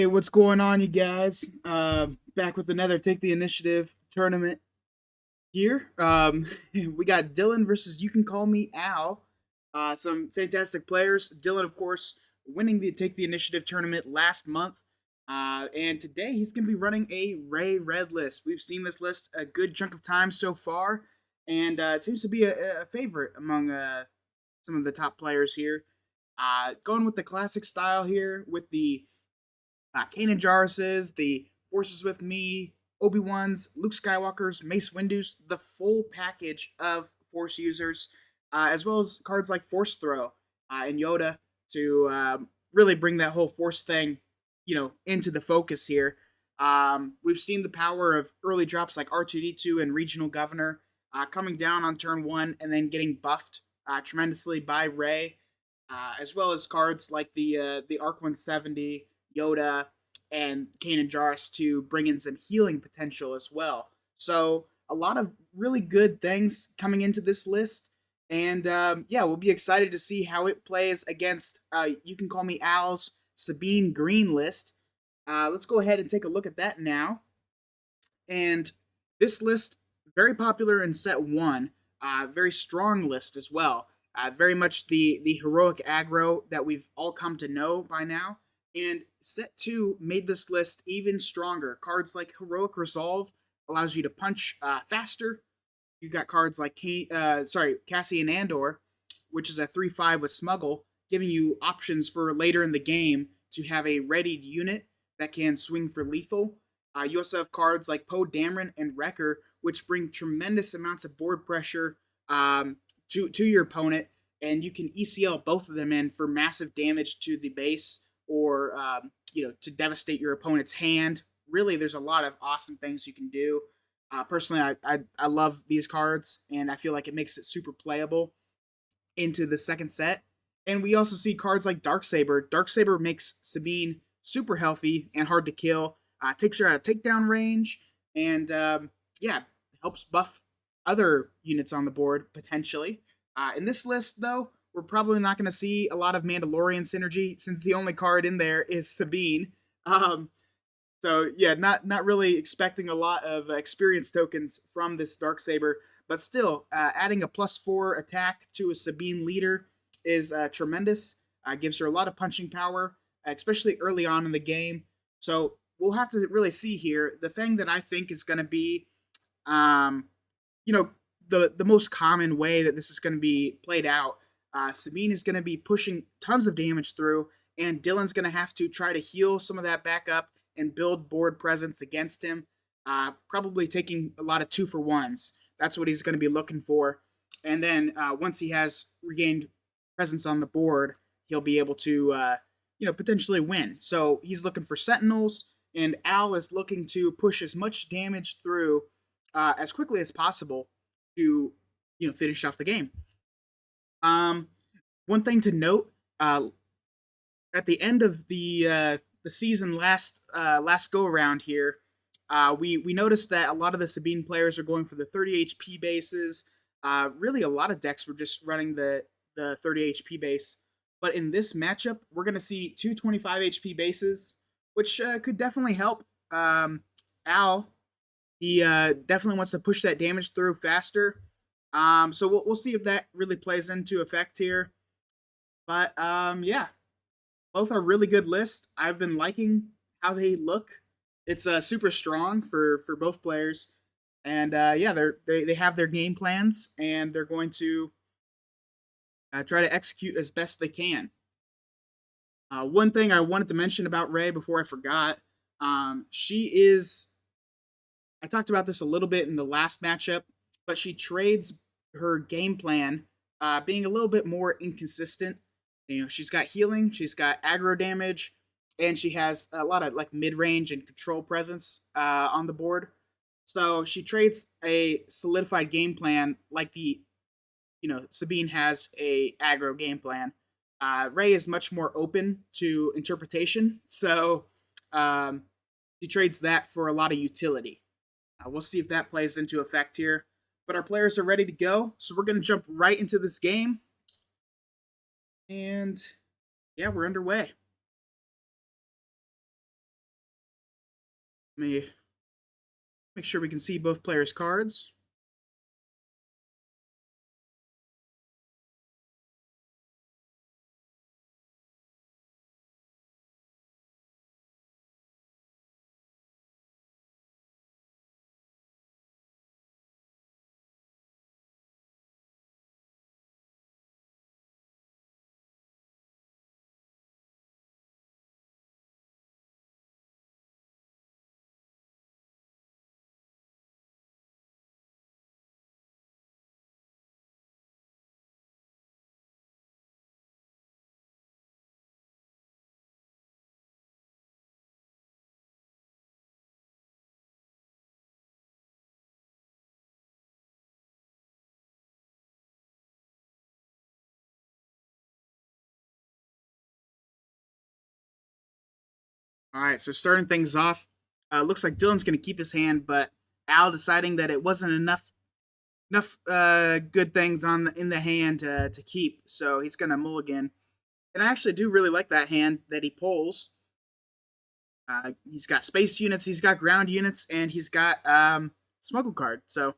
Hey, what's going on, you guys? Back with another Take the Initiative tournament here. We got Dylan versus You Can Call Me Al. Some fantastic players. Dylan, of course, winning the Take the Initiative tournament last month. And today he's going to be running a Ray Red list. We've seen this list a good chunk of time so far, and it seems to be a favorite among some of the top players here. Going with the classic style here with the Kanan Jarrus's, the Forces with Me, Obi-Wan's, Luke Skywalker's, Mace Windu's, the full package of Force users, as well as cards like Force Throw and Yoda to really bring that whole Force thing, into the focus here. We've seen the power of early drops like R2D2 and Regional Governor coming down on turn one and then getting buffed tremendously by Rey, as well as cards like the Arc 170, Yoda, and Kanan Jarrus to bring in some healing potential as well. So a lot of really good things coming into this list. And yeah, we'll be excited to see how it plays against You Can Call Me Al's Sabine Green list. Let's go ahead and take a look at that now. And this list, very popular in set one, very strong list as well. Very much the heroic aggro that we've all come to know by now. And set two made this list even stronger. Cards like Heroic Resolve allows you to punch faster. You got cards like Cassian Andor, which is a 3/5 with Smuggle, giving you options for later in the game to have a readied unit that can swing for lethal. You also have cards like Poe Dameron and Wrecker, which bring tremendous amounts of board pressure to your opponent, and you can ECL both of them in for massive damage to the base or to devastate your opponent's hand. Really, there's a lot of awesome things you can do. Personally, I love these cards, and I feel like it makes it super playable into the second set. And we also see cards like Darksaber. Darksaber makes Sabine super healthy and hard to kill. Takes her out of takedown range, and yeah, helps buff other units on the board potentially. In this list, though, we're probably not going to see a lot of Mandalorian synergy since the only card in there is Sabine. So yeah, not really expecting a lot of experience tokens from this Darksaber, but still, adding a +4 attack to a Sabine leader is tremendous. Gives her a lot of punching power, especially early on in the game. So we'll have to really see here. The thing that I think is going to be, the most common way that this is going to be played out. Sabine is going to be pushing tons of damage through, and Dylan's going to have to try to heal some of that back up and build board presence against him. Probably taking a lot of 2-for-1s. That's what he's going to be looking for. And then once he has regained presence on the board, he'll be able to, potentially win. So he's looking for Sentinels, and Al is looking to push as much damage through as quickly as possible to, finish off the game. One thing to note, at the end of the season last go around here, we noticed that a lot of the Sabine players are going for the 30 HP bases. Really, a lot of decks were just running the 30 HP base. But in this matchup, we're going to see two 25 HP bases, which could definitely help Al. He definitely wants to push that damage through faster. So we'll see if that really plays into effect here. But yeah, both are really good lists. I've been liking how they look. It's super strong for both players, and yeah, they have their game plans, and they're going to try to execute as best they can. One thing I wanted to mention about Rey before I forgot, she is. I talked about this a little bit in the last matchup, but she trades her game plan being a little bit more inconsistent. She's got healing, she's got aggro damage, and she has a lot of like mid-range and control presence on the board. So she trades a solidified game plan like Sabine has a aggro game plan. Rey is much more open to interpretation, so she trades that for a lot of utility. We'll see if that plays into effect here. But our players are ready to go, so we're going to jump right into this game. And yeah, we're underway. Let me make sure we can see both players' cards. All right, so starting things off, looks like Dylan's going to keep his hand, but Al deciding that it wasn't enough good things in the hand to keep, so he's going to mulligan. And I actually do really like that hand that he pulls. He's got space units, he's got ground units, and he's got smuggle card. So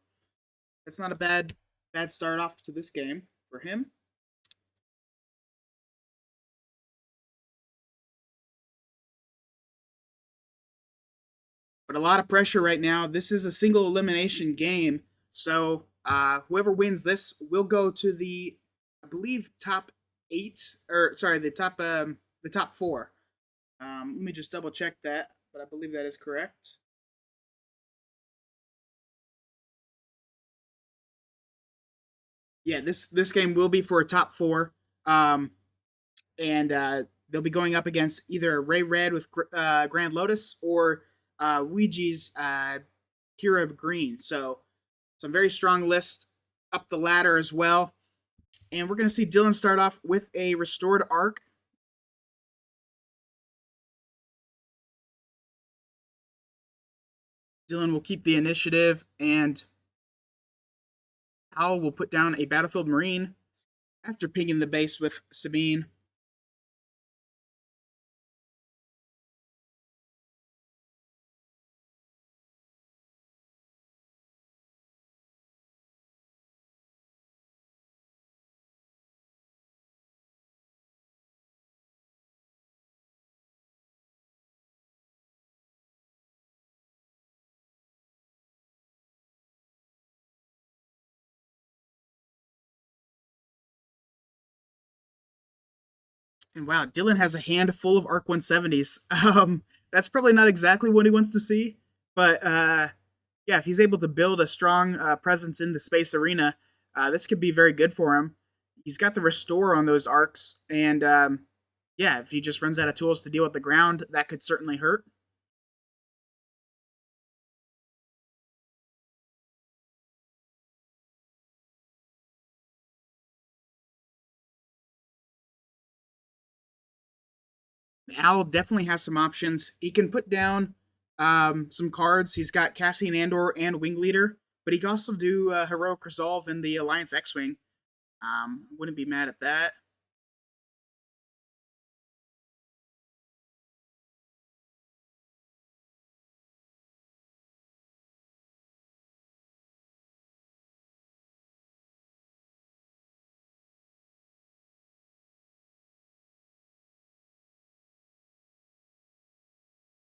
it's not a bad start off to this game for him. But a lot of pressure right now. This is a single elimination game, so whoever wins this will go to the, I believe, top eight, or sorry, the top four. Let me just double check that, but I believe that is correct. Yeah, this game will be for a top four, and they'll be going up against either Ray Red with Grand Lotus or Ouija's Kira Green. So some very strong list up the ladder as well. And we're going to see Dillen start off with a restored arc. Dillen will keep the initiative, and Howell will put down a Battlefield Marine after pinging the base with Sabine. And wow, Dillen has a hand full of Arc 170s. That's probably not exactly what he wants to see, but yeah, if he's able to build a strong presence in the space arena, this could be very good for him. He's got the restore on those arcs, and yeah, if he just runs out of tools to deal with the ground, that could certainly hurt. Al definitely has some options. He can put down some cards. He's got Cassian Andor and Wing Leader, but he can also do Heroic Resolve in the Alliance X-Wing. Wouldn't be mad at that.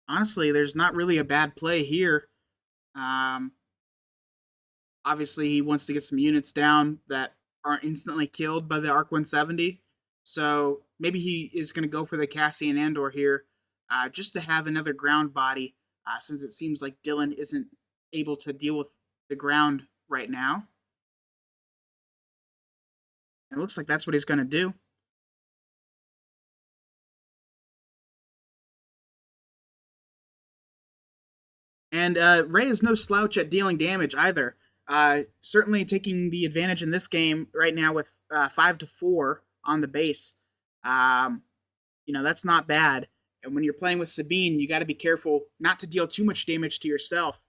Honestly, there's not really a bad play here. Um, Obviously, he wants to get some units down that aren't instantly killed by the Arc 170. So maybe he is going to go for the Cassian Andor here, just to have another ground body, since it seems like Dillen isn't able to deal with the ground right now. It looks like that's what he's going to do. And Ray is no slouch at dealing damage either. Certainly taking the advantage in this game right now with 5 to 4 on the base. Um, that's not bad. And when you're playing with Sabine, you got to be careful not to deal too much damage to yourself,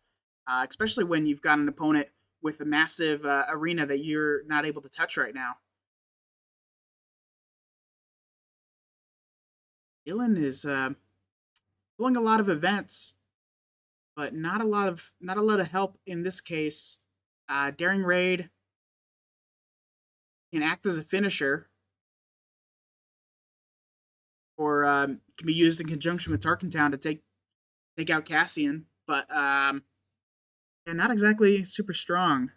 especially when you've got an opponent with a massive arena that you're not able to touch right now. Dylan is pulling a lot of events, but not a lot of help in this case. Daring Raid can act as a finisher, or can be used in conjunction with Tarkentown to take out Cassian, but they're not exactly super strong.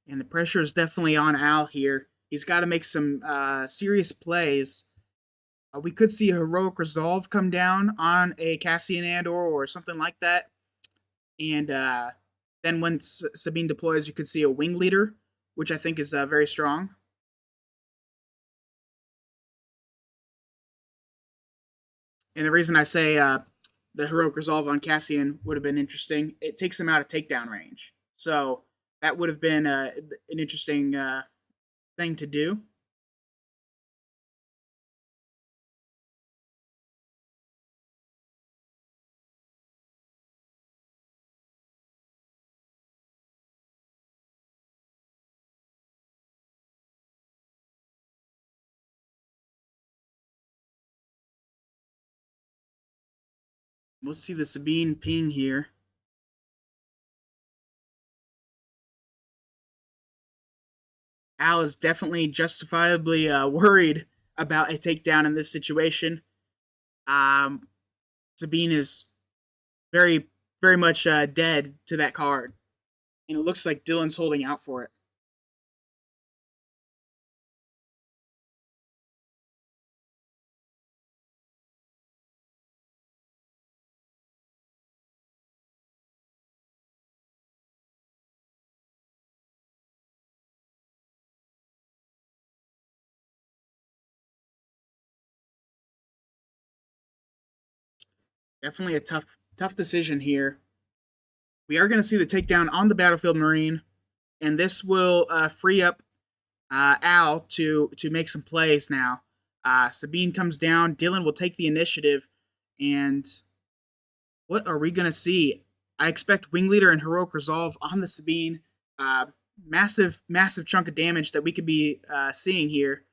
And the pressure is definitely on Al here. He's got to make some serious plays. We could see a heroic resolve come down on a Cassian Andor or something like that. And then when Sabine deploys, you could see a wing leader, which I think is very strong. And the reason I say the heroic resolve on Cassian would have been interesting, it takes him out of takedown range. So that would have been an interesting thing to do. We'll see the Sabine ping here. Al is definitely justifiably worried about a takedown in this situation. Um, Sabine is very, very much dead to that card, and it looks like Dillen's holding out for it. Definitely a tough decision here. We are going to see the takedown on the Battlefield Marine, and this will free up Al to make some plays now. Sabine comes down. Dillen will take the initiative, and what are we going to see? I expect Wing Leader and Heroic Resolve on the Sabine. Uh, massive chunk of damage that we could be seeing here.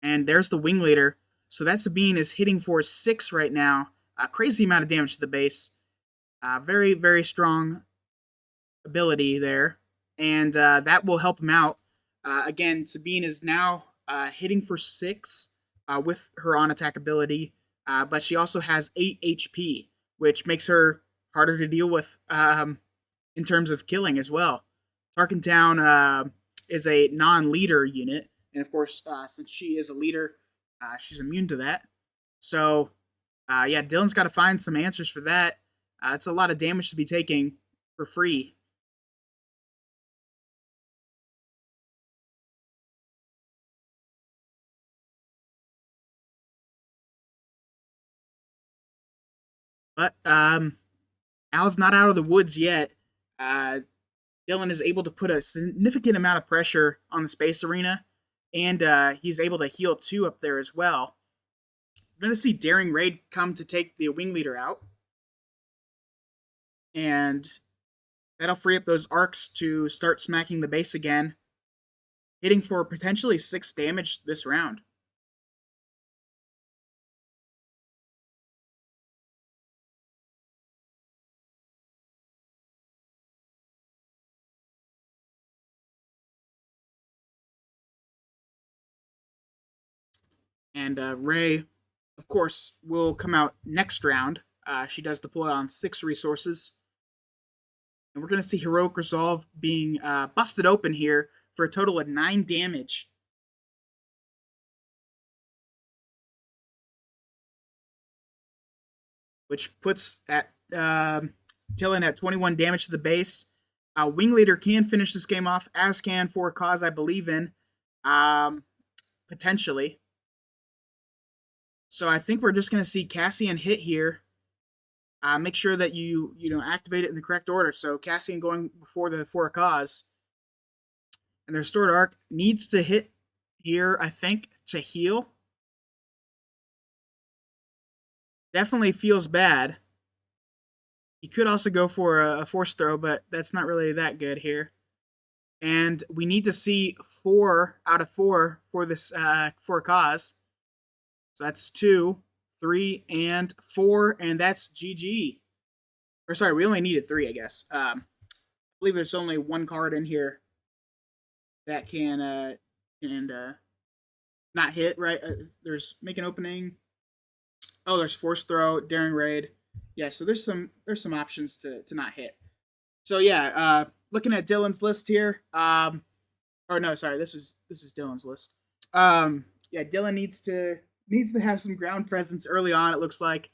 And there's the Wing Leader. So that Sabine is hitting for 6 right now. Crazy amount of damage to the base. Very, very strong ability there. And that will help him out. Again, Sabine is now hitting for 6 with her on attack ability. But she also has 8 HP, which makes her harder to deal with in terms of killing as well. Tarkentown is a non-leader unit, and of course, since she is a leader, she's immune to that. So, yeah, Dillen's got to find some answers for that. It's a lot of damage to be taking for free. But Al's not out of the woods yet. Uh, Dillen is able to put a significant amount of pressure on the space arena, and he's able to heal 2 up there as well. We're going to see Daring Raid come to take the Wing Leader out, and that'll free up those arcs to start smacking the base again, hitting for potentially 6 damage this round. And Ray, of course, will come out next round. She does deploy on 6 resources. And we're going to see Heroic Resolve being busted open here for a total of 9 damage. Which puts at Dillen at 21 damage to the base. Wing Leader can finish this game off, as can For a Cause I believe in, potentially. So I think we're just going to see Cassian hit here. Make sure that you activate it in the correct order. So Cassian going before the For a Cause. And their Restored Arc needs to hit here, I think, to heal. Definitely feels bad. He could also go for a force throw, but that's not really that good here. And we need to see 4 out of 4 for this for a cause. So that's 2, 3, and 4, and that's GG. Or sorry, we only needed 3, I guess. I believe there's only one card in here that can not hit. Right? There's make an opening. Oh, there's force throw, daring raid. Yeah, so there's some options to not hit. So yeah, looking at Dillen's list here. Or no, sorry, this is Dillen's list. Yeah, Dillen needs to have some ground presence early on. It looks like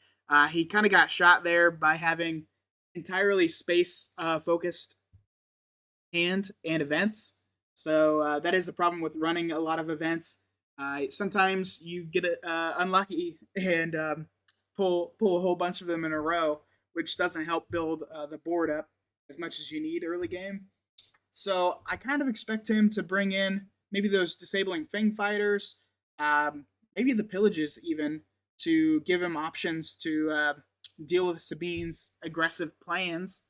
he kind of got shot there by having entirely space focused hand and events. So that is a problem with running a lot of events. Sometimes you get unlucky and pull a whole bunch of them in a row, which doesn't help build the board up as much as you need early game. So I kind of expect him to bring in maybe those disabling Fang fighters, maybe the pillages even, to give him options to deal with Sabine's aggressive plans.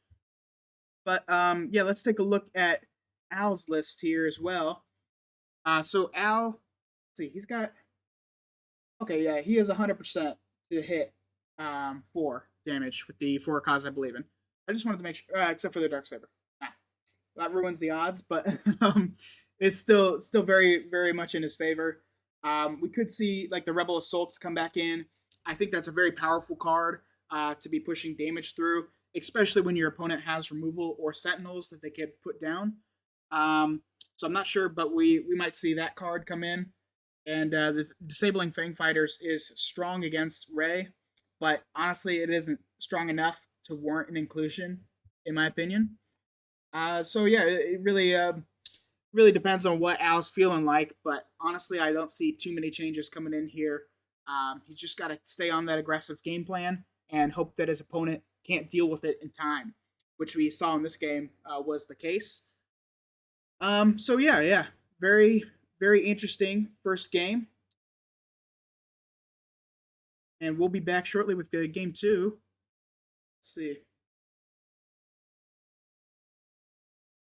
But yeah, let's take a look at Al's list here as well. So Al, let's see, he's got okay, yeah, he has 100% to hit 4 damage with the 4 cause I believe in. I just wanted to make sure, except for the dark saber. That ruins the odds, but it's still very much in his favor. We could see like the Rebel Assaults come back in. I think that's a very powerful card to be pushing damage through, especially when your opponent has removal or Sentinels that they can put down. So I'm not sure, but we might see that card come in. And the Disabling Fang Fighters is strong against Ray, but honestly, it isn't strong enough to warrant an inclusion, in my opinion. So yeah, it really depends on what Al's feeling like, but honestly, I don't see too many changes coming in here. He's just got to stay on that aggressive game plan and hope that his opponent can't deal with it in time, which we saw in this game was the case. So yeah, very interesting first game, and we'll be back shortly with the game 2. Let's see.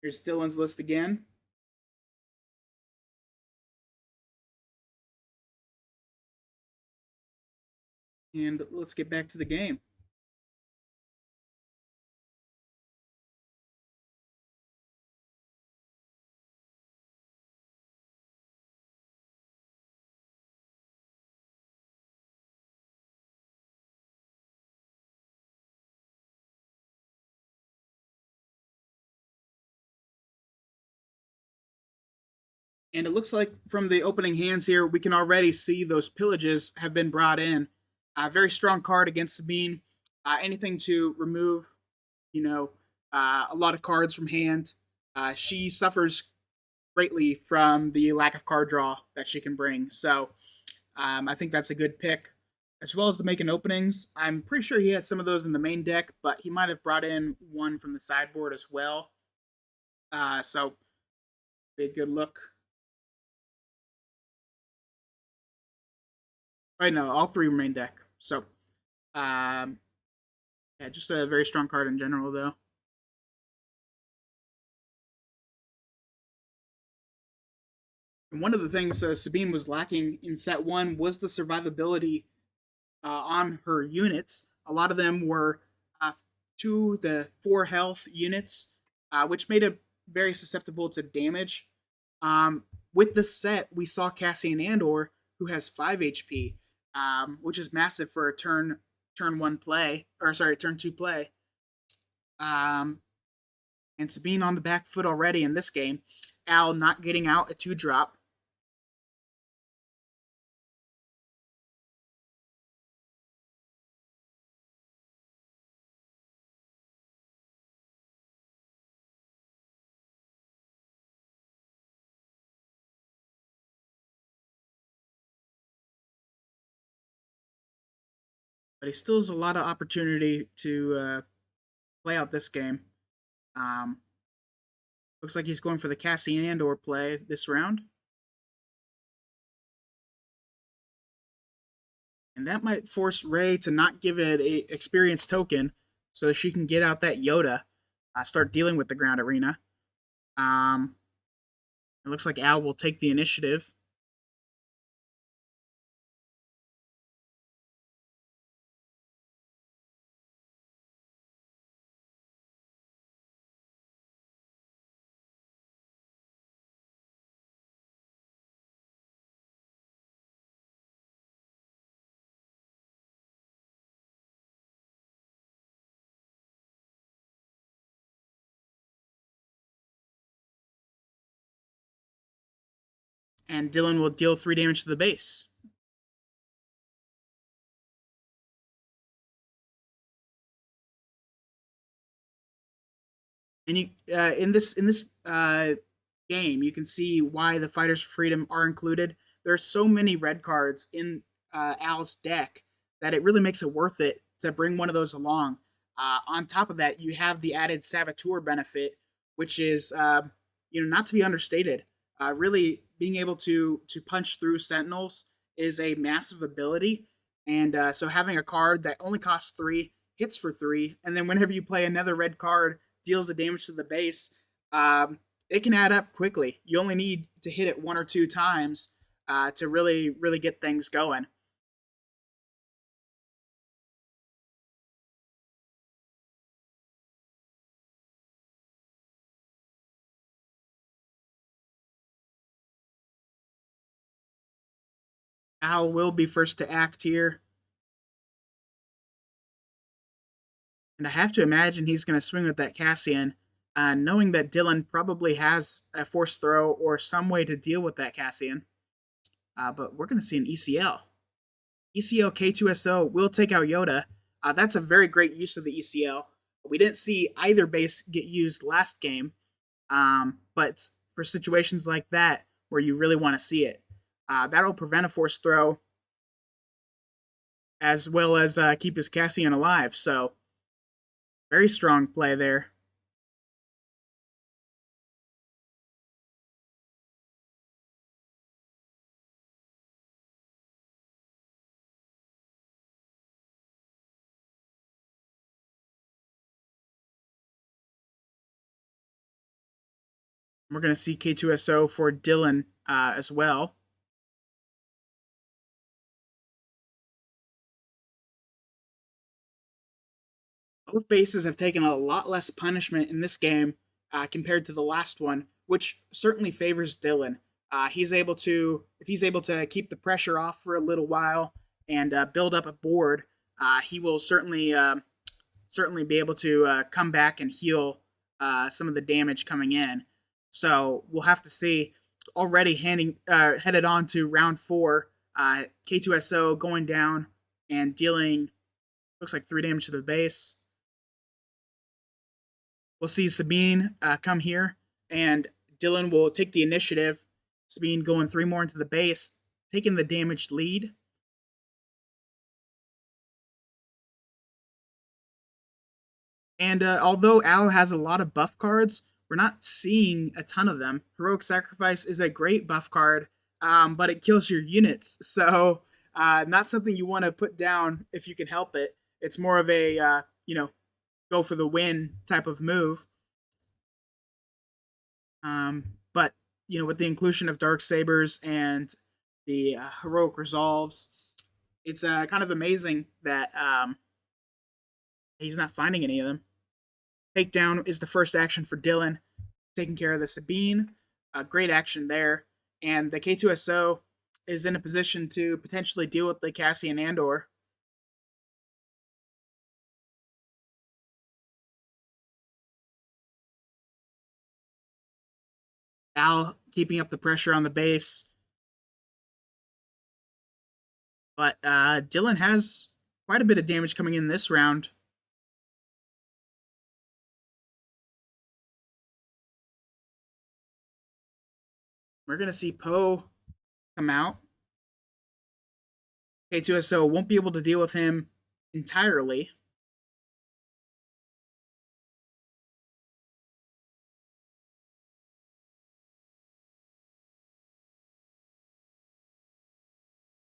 Here's Dylan's list again. And let's get back to the game. And it looks like from the opening hands here, we can already see those pillages have been brought in. A very strong card against Sabine. Anything to remove, you know, a lot of cards from hand. She suffers greatly from the lack of card draw that she can bring. So I think that's a good pick. As well as the making openings. I'm pretty sure he had some of those in the main deck, but he might have brought in one from the sideboard as well. So be a good look. Right, no, all 3 main deck. So, yeah, just a very strong card in general, though. And one of the things Sabine was lacking in set 1 was the survivability on her units. A lot of them were 2 to 4 health units, which made it very susceptible to damage. With this set, we saw Cassian Andor, who has 5 HP, which is massive for a turn 1 play, or sorry, turn 2 play. And Sabine on the back foot already in this game. Al not getting out a 2-drop. But he still has a lot of opportunity to play out this game. Um, looks like he's going for the Cassian Andor play this round. And that might force Ray to not give it a experience token so she can get out that Yoda, start dealing with the ground arena. It looks like Al will take the initiative. And Dillen will deal 3 damage to the base. And you in this game, you can see why the Fighters for Freedom are included. There are so many red cards in Al's deck that it really makes it worth it to bring one of those along. On top of that, you have the added Saboteur benefit, which is not to be understated. Really, being able to punch through Sentinels is a massive ability, and so having a card that only costs 3 hits for 3, and then whenever you play another red card deals the damage to the base, it can add up quickly. You only need to hit it 1 or 2 times to really get things going. Al will be first to act here, and I have to imagine he's going to swing with that Cassian, knowing that Dillen probably has a force throw or some way to deal with that Cassian. But we're going to see an ECL. ECL K2SO will take out Yoda. That's a very great use of the ECL. We didn't see either base get used last game, but for situations like that where you really want to see it, that'll prevent a force throw as well as keep his Cassian alive. So, very strong play there. We're going to see K2SO for Dillen as well. Both bases have taken a lot less punishment in this game compared to the last one, which certainly favors Dillen. He's able to, if he's able to keep the pressure off for a little while and build up a board, he will certainly be able to come back and heal some of the damage coming in. So we'll have to see. Already headed on to round 4. K2SO going down and dealing looks like 3 damage to the base. We'll see Sabine come here, and Dillen will take the initiative. Sabine going 3 more into the base, taking the damaged lead. And although Al has a lot of buff cards, we're not seeing a ton of them. Heroic Sacrifice is a great buff card, but it kills your units. So, not something you want to put down if you can help it. It's more of a, go for the win type of move. But, with the inclusion of Dark Sabers and the Heroic Resolves, it's kind of amazing that he's not finding any of them. Takedown is the first action for Dillen, taking care of the Sabine. Great action there. And the K2SO is in a position to potentially deal with the Cassian Andor. Al keeping up the pressure on the base. But Dillen has quite a bit of damage coming in this round. We're going to see Poe come out. K2SO won't be able to deal with him entirely.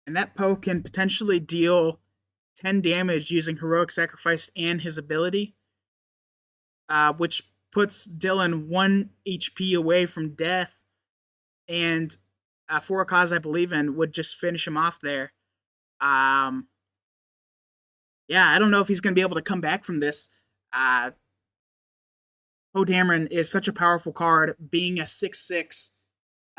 And that Poe can potentially deal 10 damage using Heroic Sacrifice and his ability, which puts Dillen 1 HP away from death. and for a cause I believe in would just finish him off there. Um, yeah, I don't know if he's going to be able to come back from this. Uh, Poe Dameron is such a powerful card, being a 6/6.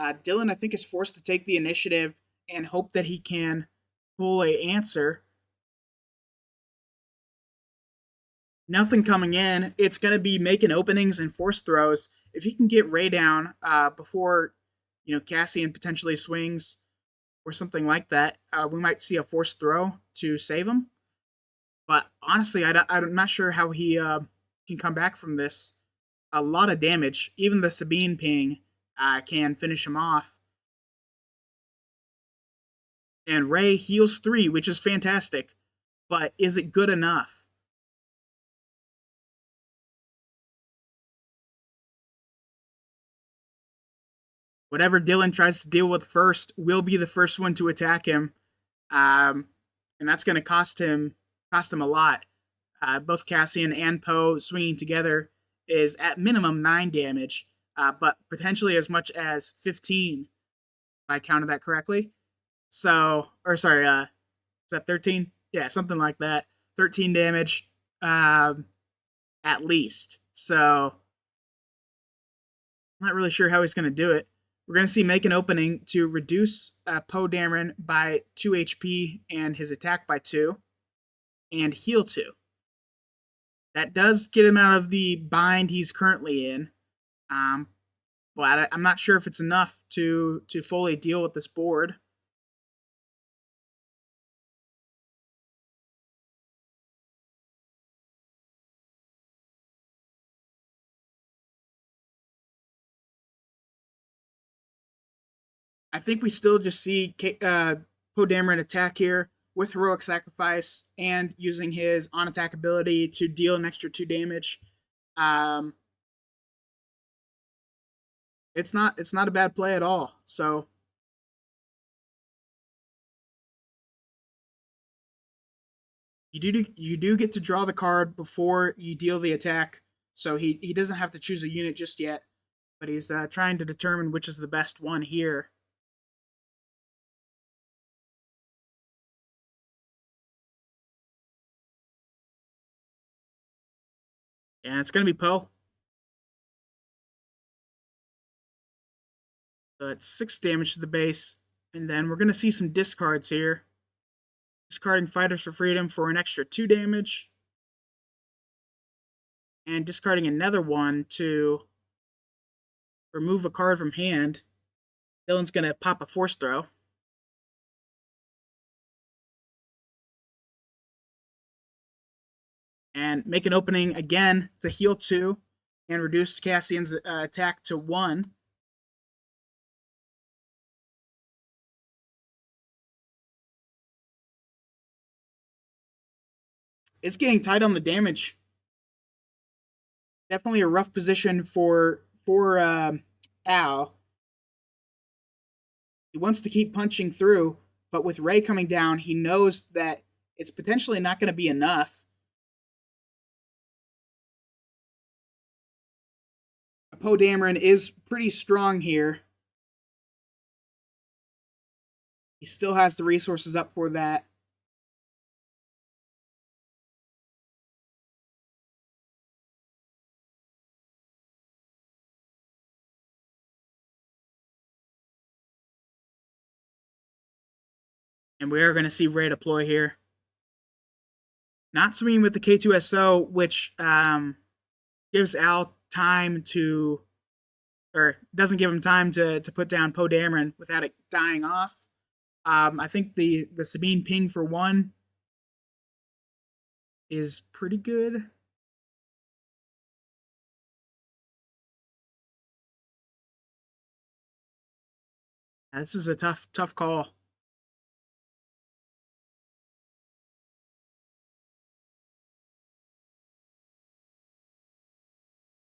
Dillen, I think, is forced to take the initiative and hope that he can pull a answer. Nothing coming in. It's going to be making openings and force throws. If he can get Ray down before, Cassian potentially swings or something like that, we might see a force throw to save him. But honestly, I'm not sure how he can come back from this. A lot of damage. Even the Sabine ping can finish him off. And Ray heals 3, which is fantastic. But is it good enough? Whatever Dillen tries to deal with first will be the first one to attack him. And that's going to cost him a lot. Both Cassian and Poe swinging together is at minimum 9 damage, but potentially as much as 15, if I counted that correctly. So, or sorry, is that 13? Yeah, something like that. 13 damage, at least. So, I'm not really sure how he's going to do it. We're going to see make an opening to reduce Poe Dameron by 2 HP and his attack by 2, and heal 2. That does get him out of the bind he's currently in. But I'm not sure if it's enough to fully deal with this board. I think we still just see Poe Dameron attack here with Heroic Sacrifice and using his on attack ability to deal an extra 2 damage. Um, it's not a bad play at all. So you do get to draw the card before you deal the attack. So he doesn't have to choose a unit just yet, but he's trying to determine which is the best one here. And it's going to be Poe. So it's 6 damage to the base. And then we're going to see some discards here. Discarding Fighters for Freedom for an extra 2 damage. And discarding another one to remove a card from hand. Dillen's going to pop a force throw. And make an opening again to heal 2 and reduce Cassian's attack to 1. It's getting tight on the damage. Definitely a rough position for Al. He wants to keep punching through, but with Ray coming down, he knows that it's potentially not going to be enough. Poe Dameron is pretty strong here. He still has the resources up for that. And we are going to see Ray deploy here. Not swinging with the K2SO, which gives Al time to, or doesn't give him time to put down Poe Dameron without it dying off. I think the Sabine ping for 1 is pretty good. This is a tough call.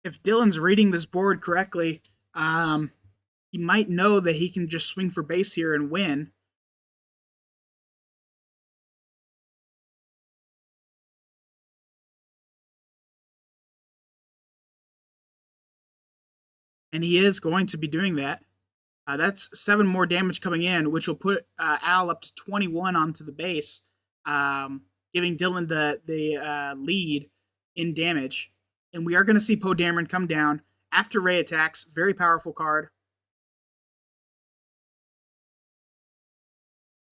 If Dillen's reading this board correctly, he might know that he can just swing for base here and win. And he is going to be doing that. That's 7 more damage coming in, which will put Al up to 21 onto the base, giving Dillen the lead in damage. And we are going to see Poe Dameron come down after Ray attacks. Very powerful card.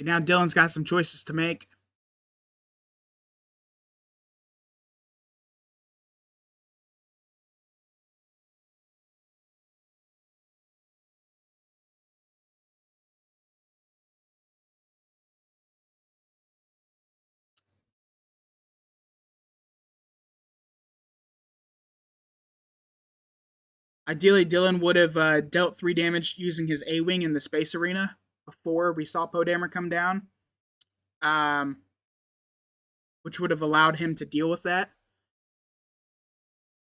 And now Dillen's got some choices to make. Ideally, Dillen would have dealt 3 damage using his A-Wing in the space arena before we saw Poe Dameron come down, um, which would have allowed him to deal with that.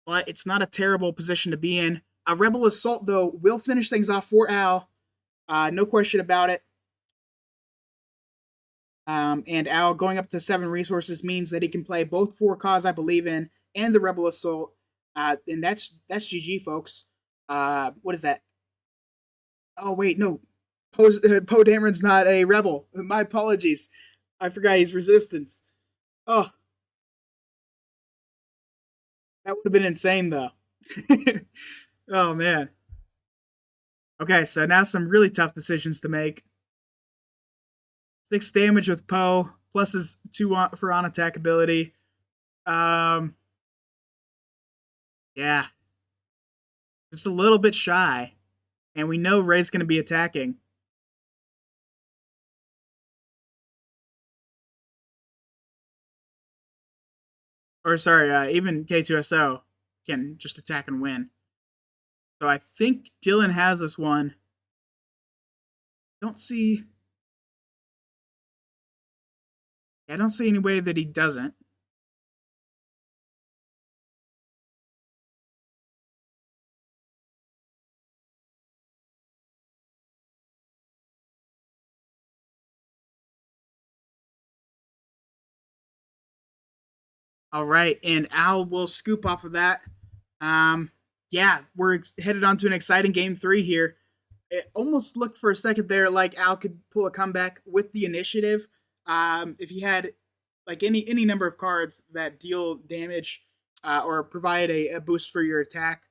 But it's not a terrible position to be in. A Rebel Assault, though, will finish things off for Al. No question about it. And Al going up to 7 resources means that he can play both 4 Cause I Believe In and the Rebel Assault. And that's GG, folks. What is that? Oh, wait, no. Poe Dameron's not a Rebel. My apologies. I forgot he's Resistance. Oh, that would have been insane, though. Oh, man. Okay, so now some really tough decisions to make. 6 damage with Poe, plus his 2 for on attack ability. Yeah. Just a little bit shy. And we know Ray's going to be attacking. Or sorry, even K2SO can just attack and win. So I think Dillen has this one. I don't see any way that he doesn't. All right, and Al will scoop off of that. Yeah, we're headed on to an exciting game 3 here. It almost looked for a second there like Al could pull a comeback with the initiative. If he had like any number of cards that deal damage or provide a boost for your attack,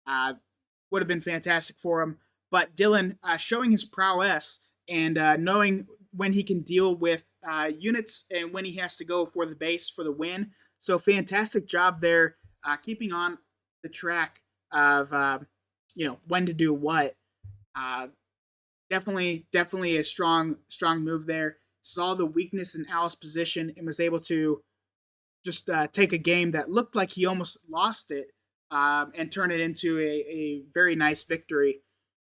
would have been fantastic for him. But Dillen showing his prowess and knowing when he can deal with units and when he has to go for the base for the win. So fantastic job there, keeping on the track of when to do what. Uh, definitely a strong move there. Saw the weakness in Al's position and was able to just take a game that looked like he almost lost it and turn it into a very nice victory.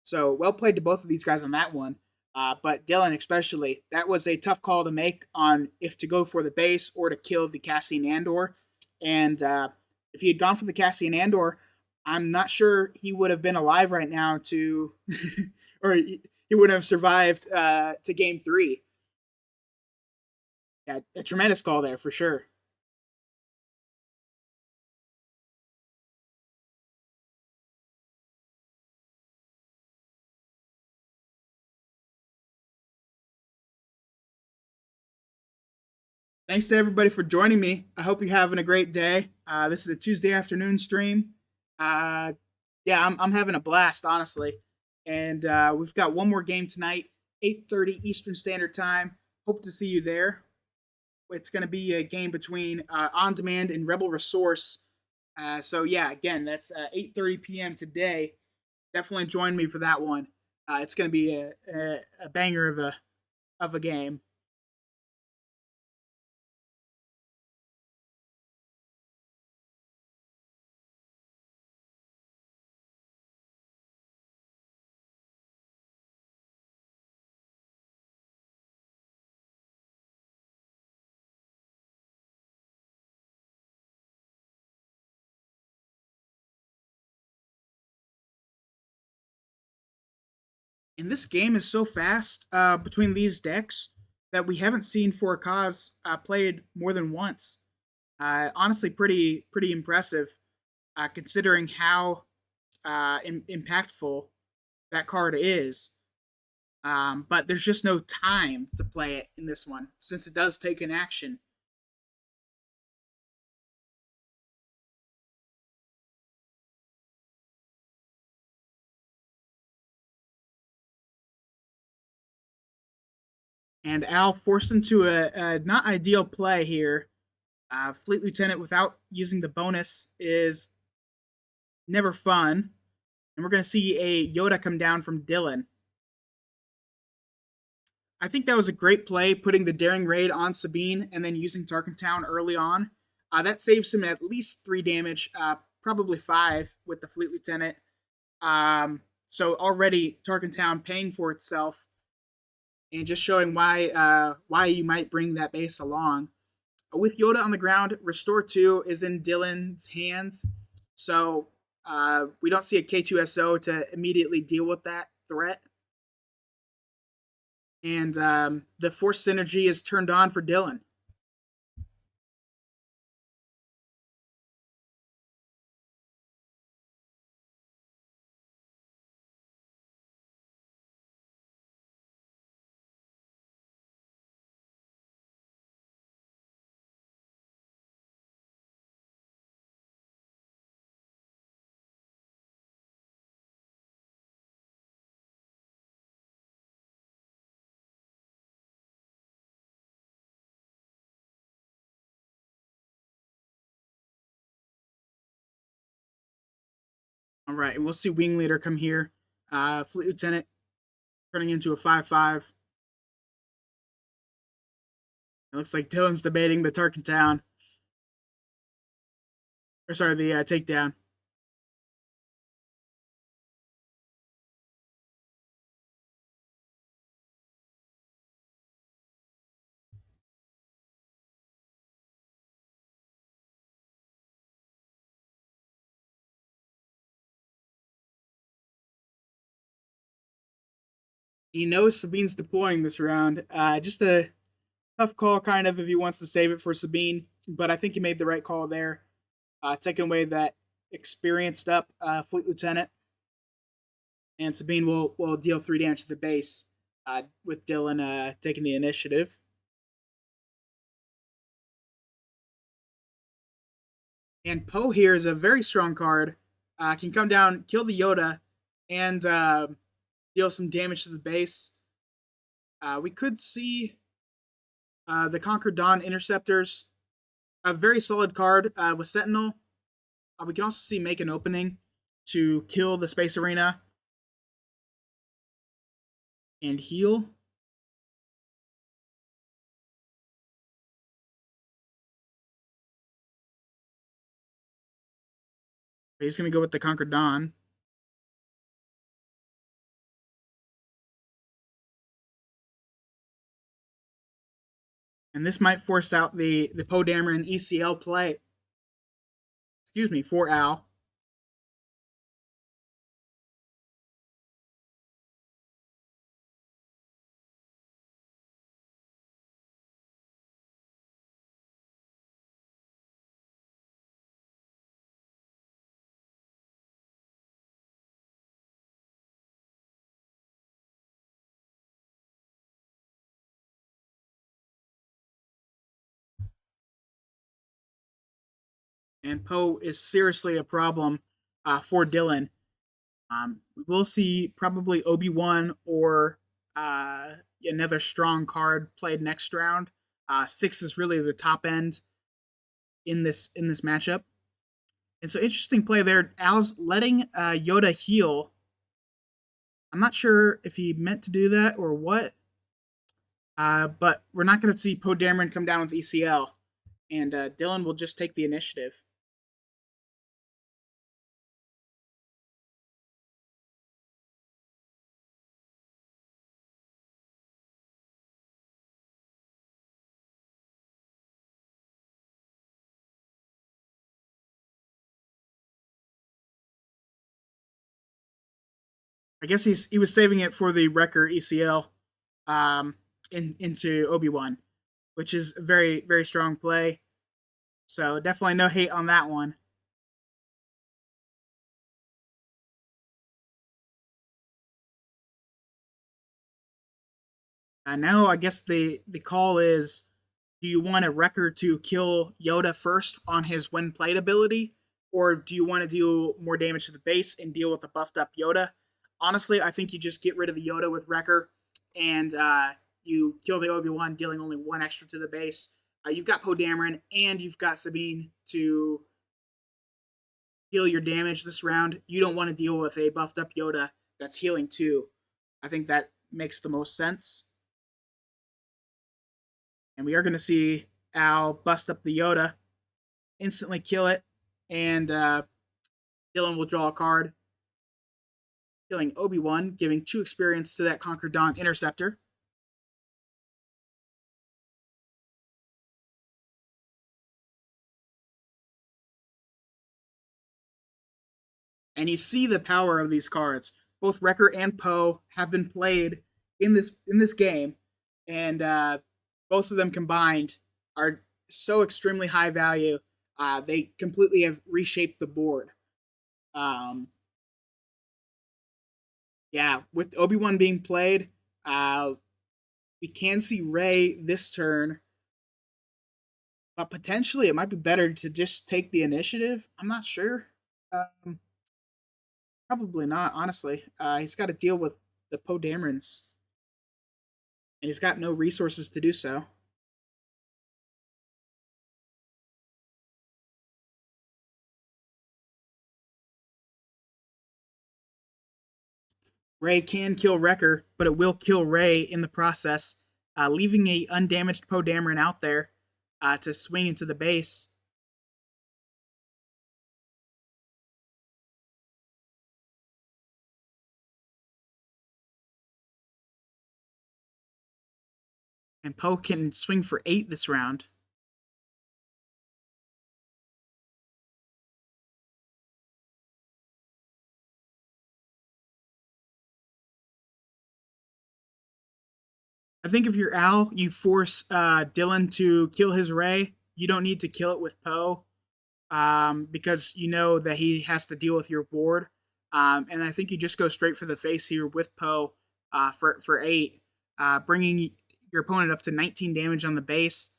So well played to both of these guys on that one. But Dillen especially, that was a tough call to make on if to go for the base or to kill the Cassian Andor. And if he had gone for the Cassian Andor, I'm not sure he would have been alive right now to, or he wouldn't have survived to game 3. Yeah, a tremendous call there for sure. Thanks to everybody for joining me. I hope you're having a great day. This is a Tuesday afternoon stream. Uh, yeah, I'm having a blast, honestly. And we've got one more game tonight, 8:30 Eastern Standard Time. Hope to see you there. It's going to be a game between On Demand and Rebel Resource. So yeah, again, that's 8:30 p.m. today. Definitely join me for that one. It's going to be a banger of a game. And this game is so fast between these decks that we haven't seen For a Cause played more than once. Honestly, pretty impressive considering how impactful that card is. But there's just no time to play it in this one since it does take an action. And Al forced into a not ideal play here. Fleet Lieutenant without using the bonus is never fun. And we're going to see a Yoda come down from Dillen. I think that was a great play, putting the daring raid on Sabine and then using Tarkentown early on. That saves him at least 3 damage, probably 5 with the Fleet Lieutenant. So already Tarkentown paying for itself and just showing why you might bring that base along. With Yoda on the ground, Restore 2 is in Dillen's hands. So we don't see a K2SO to immediately deal with that threat. And the Force Synergy is turned on for Dillen. All right, and we'll see Wing Leader come here. Fleet Lieutenant turning into a 5/5. It looks like Dillen's debating the Tarkentown. Or sorry, the takedown. He knows Sabine's deploying this round. Just a tough call, kind of, if he wants to save it for Sabine. But I think he made the right call there, taking away that experienced up Fleet Lieutenant. And Sabine will deal 3 damage to the base with Dillen taking the initiative. And Poe here is a very strong card. Can come down, kill the Yoda, and deal some damage to the base. We could see the Conquered Dawn Interceptors, a very solid card with Sentinel. We can also see Make an Opening to kill the Space Arena and heal. He's going to go with the Conquered Dawn. And this might force out the Poe Dameron ECL play. Excuse me, for Al. And Poe is seriously a problem for Dillen. We'll see probably Obi-Wan or another strong card played next round. 6 is really the top end in this matchup. And so interesting play there. Al's letting Yoda heal. I'm not sure if he meant to do that or what. But we're not going to see Poe Dameron come down with ECL. And Dillen will just take the initiative. I guess he was saving it for the Wrecker ECL into Obi-Wan, which is a very, very strong play. So definitely no hate on that one. Now I guess the call is, do you want a Wrecker to kill Yoda first on his when played ability, or do you want to do more damage to the base and deal with the buffed up Yoda? Honestly, I think you just get rid of the Yoda with Wrecker, and you kill the Obi-Wan, dealing only one extra to the base. You've got Poe Dameron and you've got Sabine to heal your damage this round. You don't want to deal with a buffed up Yoda that's healing too. I think that makes the most sense. And we are going to see Al bust up the Yoda, instantly kill it, and Dillen will draw a card, killing Obi-Wan, giving 2 experience to that Conquer Dawn Interceptor. And you see the power of these cards. Both Wrecker and Poe have been played in this game, and both of them combined are so extremely high value. They completely have reshaped the board. Yeah, with Obi-Wan being played, we can see Rey this turn, but potentially it might be better to just take the initiative. I'm not sure. Um, Probably not, honestly. He's got to deal with the Poe Damerons, and he's got no resources to do so. Rey can kill Wrecker, but it will kill Rey in the process, leaving a undamaged Poe Dameron out there to swing into the base. And Poe can swing for 8 this round. I think if you're Al, you force Dillen to kill his Rey. You don't need to kill it with Poe, because you know that he has to deal with your board. And I think you just go straight for the face here with Poe for 8, bringing your opponent up to 19 damage on the base,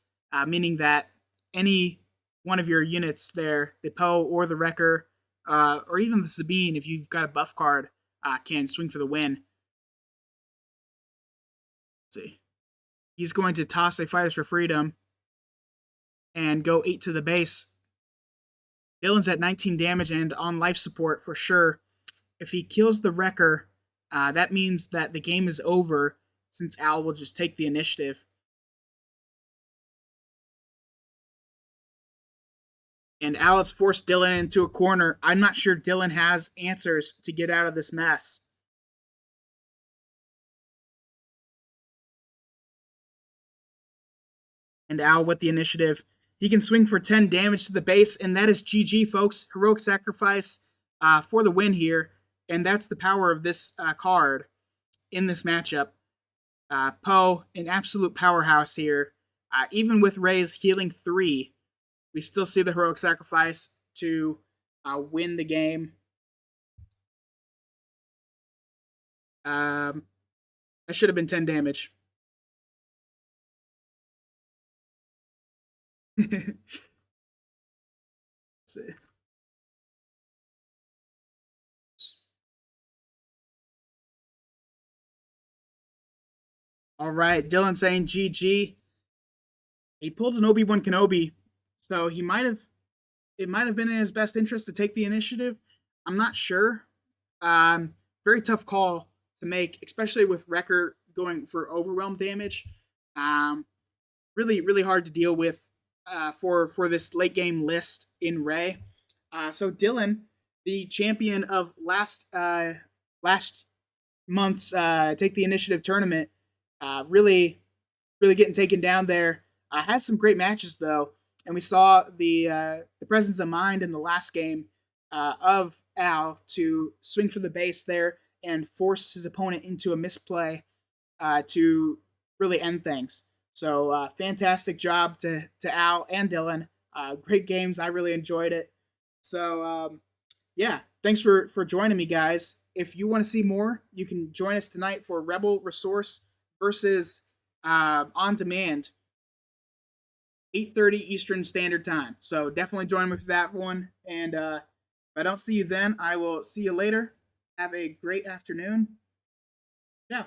meaning that any one of your units there, the Poe or the Wrecker, or even the Sabine, if you've got a buff card, can swing for the win. Let's see. He's going to toss a Fighters for Freedom and go 8 to the base. Dillen's at 19 damage and on life support for sure. If he kills the Wrecker, that means that the game is over, since Al will just take the initiative. And Al has forced Dillen into a corner. I'm not sure Dillen has answers to get out of this mess. And Al with the initiative. He can swing for 10 damage to the base, and that is GG, folks. Heroic sacrifice for the win here. And that's the power of this card in this matchup. Poe, an absolute powerhouse here. Even with Rey's healing 3, we still see the heroic sacrifice to win the game. That should have been 10 damage. Let's see. All right, Dillen saying GG. He pulled an Obi-Wan Kenobi, so it might have been in his best interest to take the initiative. I'm not sure. Very tough call to make, especially with Wrecker going for overwhelm damage. Really hard to deal with for this late game list in Rey. So Dillen, the champion of last month's Take the Initiative tournament, really getting taken down there. Had some great matches though, and we saw the presence of mind in the last game of Al to swing for the base there and force his opponent into a misplay to really end things. So fantastic job to Al and Dillen. Great games. I really enjoyed it. So yeah, thanks for joining me, guys. If you want to see more, you can join us tonight for Rebel Resource versus on demand, 8:30 Eastern Standard Time. So definitely join me for that one. And if I don't see you then, I will see you later. Have a great afternoon. Yeah.